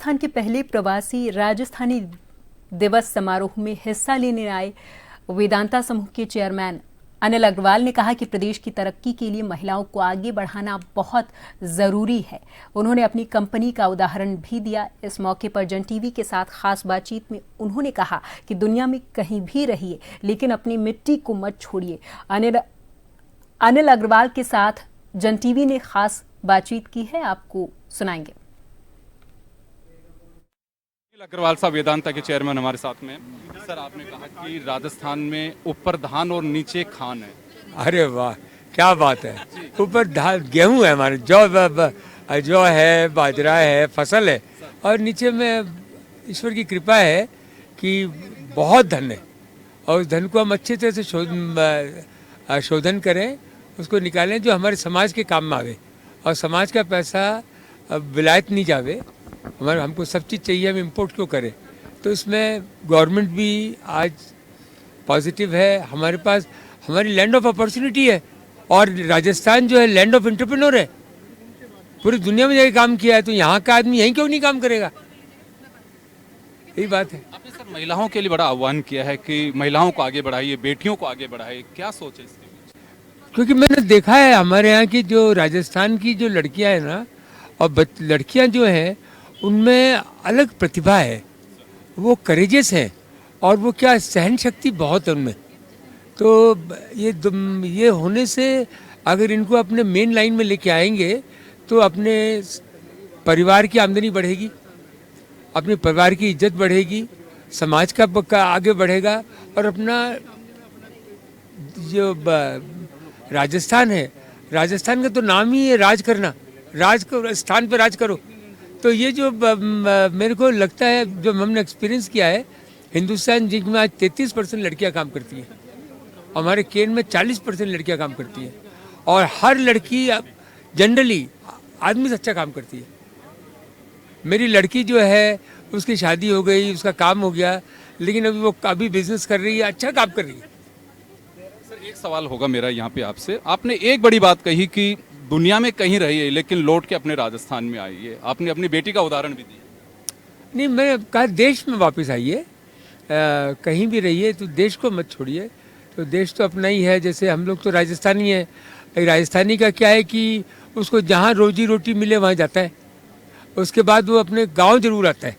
राजस्थान के पहले प्रवासी राजस्थानी दिवस समारोह में हिस्सा लेने आए वेदांता समूह के चेयरमैन अनिल अग्रवाल ने कहा कि प्रदेश की तरक्की के लिए महिलाओं को आगे बढ़ाना बहुत जरूरी है। उन्होंने अपनी कंपनी का उदाहरण भी दिया। इस मौके पर जन टीवी के साथ खास बातचीत में उन्होंने कहा कि दुनिया में कहीं भी रहिए लेकिन अपनी मिट्टी को मत छोड़िए। अनिल अग्रवाल के साथ जन टीवी ने खास बातचीत की है, आपको सुनाएंगे। अग्रवाल साहब वेदांता के चेयरमैन हमारे साथ में। सर, आपने कहा कि राजस्थान में ऊपर धान और नीचे खान है। अरे वाह, क्या बात है। ऊपर धान गेहूं है, हमारे जौ है, बाजरा है, फसल है, और नीचे में ईश्वर की कृपा है कि बहुत धन है, और उस धन को हम अच्छे तरह से शोधन करें, उसको निकालें जो हमारे समाज के काम में आवे, और समाज का पैसा विलायत नहीं जावे। हमको सब चीज़ चाहिए, हम इंपोर्ट क्यों करें। तो इसमें गवर्नमेंट भी आज पॉजिटिव है। हमारे पास हमारी लैंड ऑफ अपॉर्चुनिटी है, और राजस्थान जो है लैंड ऑफ एंटरप्रेन्योर है। पूरी दुनिया में जाके काम किया है, तो यहाँ का आदमी यहीं क्यों नहीं काम करेगा। यही बात है। आपने सर महिलाओं के लिए बड़ा आह्वान किया है कि महिलाओं को आगे बढ़ाइए, बेटियों को आगे बढ़ाइए, क्या सोच है इसके बीच? क्योंकि मैंने देखा है हमारे यहाँ की जो राजस्थान की जो लड़कियाँ हैं ना, और लड़कियाँ जो हैं उनमें अलग प्रतिभा है, वो करेजियस है, और वो क्या सहन शक्ति बहुत है उनमें। तो ये होने से अगर इनको अपने मेन लाइन में लेके आएंगे तो अपने परिवार की आमदनी बढ़ेगी, अपने परिवार की इज्जत बढ़ेगी, समाज का आगे बढ़ेगा, और अपना जो राजस्थान है, राजस्थान का तो नाम ही है राज करना, राज को स्थान पर राज करो। तो ये जो मेरे को लगता है, जो हमने एक्सपीरियंस किया है, हिंदुस्तान जिसमें आज 33% लड़कियां काम करती हैं, हमारे केन में 40% लड़कियां काम करती हैं, और हर लड़की जनरली आदमी से अच्छा काम करती है। मेरी लड़की जो है उसकी शादी हो गई, उसका काम हो गया, लेकिन अभी वो बिजनेस कर रही है, अच्छा काम कर रही है। सर, एक सवाल होगा मेरा यहाँ पे आपसे। आपने एक बड़ी बात कही कि दुनिया में कहीं रहिए लेकिन लौट के अपने राजस्थान में आइए। आपने अपनी बेटी का उदाहरण भी दिया। नहीं, मैंने कहा देश में वापस आइए, कहीं भी रहिए तो देश को मत छोड़िए। तो देश तो अपना ही है। जैसे हम लोग तो राजस्थानी है, राजस्थानी का क्या है कि उसको जहाँ रोजी रोटी मिले वहाँ जाता है, उसके बाद वो अपने गांव जरूर आता है।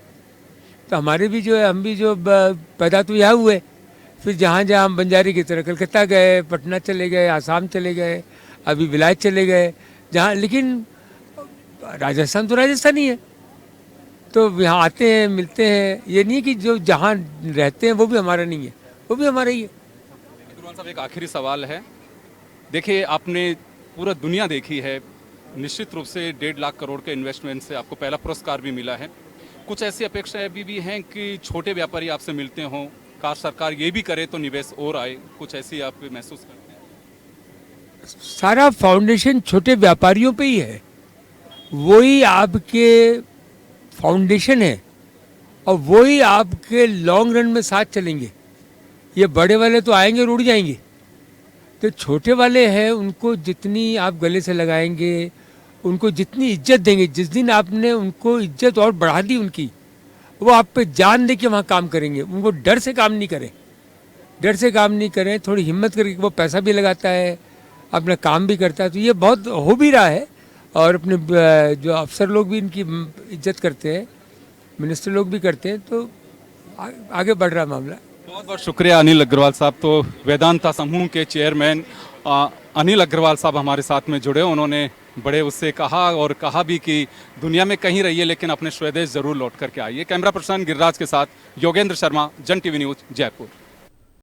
तो हमारे भी जो है, हम भी जो पैदा तो यहाँ हुए, फिर जहाँ जहाँ हम बंजारी की तरह कलकत्ता गए, पटना चले गए, आसाम चले गए, अभी विलायत चले गए, जहाँ, लेकिन राजस्थान तो राजस्थान ही है। तो यहाँ आते हैं, मिलते हैं। ये नहीं कि जो जहाँ रहते हैं वो भी हमारा नहीं है, वो भी हमारा ही है। अग्रवाल साहब, एक आखिरी सवाल है। देखिए, आपने पूरा दुनिया देखी है, निश्चित रूप से 1.5 लाख करोड़ के इन्वेस्टमेंट से आपको पहला पुरस्कार भी मिला है। कुछ ऐसी अपेक्षाएं अभी भी हैं कि छोटे व्यापारी आपसे मिलते हों, काश सरकार ये भी करे तो निवेश और आए, कुछ ऐसी आप महसूस करते हैं? सारा फाउंडेशन छोटे व्यापारियों पे ही है, वही आपके फाउंडेशन है, और वही आपके लॉन्ग रन में साथ चलेंगे। ये बड़े वाले तो आएंगे और उड़ जाएंगे। तो छोटे वाले हैं, उनको जितनी आप गले से लगाएंगे, उनको जितनी इज्जत देंगे, जिस दिन आपने उनको इज्जत और बढ़ा दी उनकी, वो आप पे जान दे के वहाँ काम करेंगे। उनको डर से काम नहीं करें, डर से काम नहीं करें, थोड़ी हिम्मत करके। वो पैसा भी लगाता है, अपना काम भी करता है। तो ये बहुत हो भी रहा है, और अपने जो अफसर लोग भी इनकी इज्जत करते हैं, मिनिस्टर लोग भी करते हैं। तो आगे बढ़ रहा मामला। बहुत बहुत शुक्रिया अनिल अग्रवाल साहब। तो वेदांता समूह के चेयरमैन अनिल अग्रवाल साहब हमारे साथ में जुड़े। उन्होंने बड़े उससे कहा, और कहा भी कि दुनिया में कहीं रहिए लेकिन अपने स्वदेश जरूर लौट करके आइए। कैमरा पर्सन गिरिराज के साथ योगेंद्र शर्मा, जन टीवी न्यूज, जयपुर।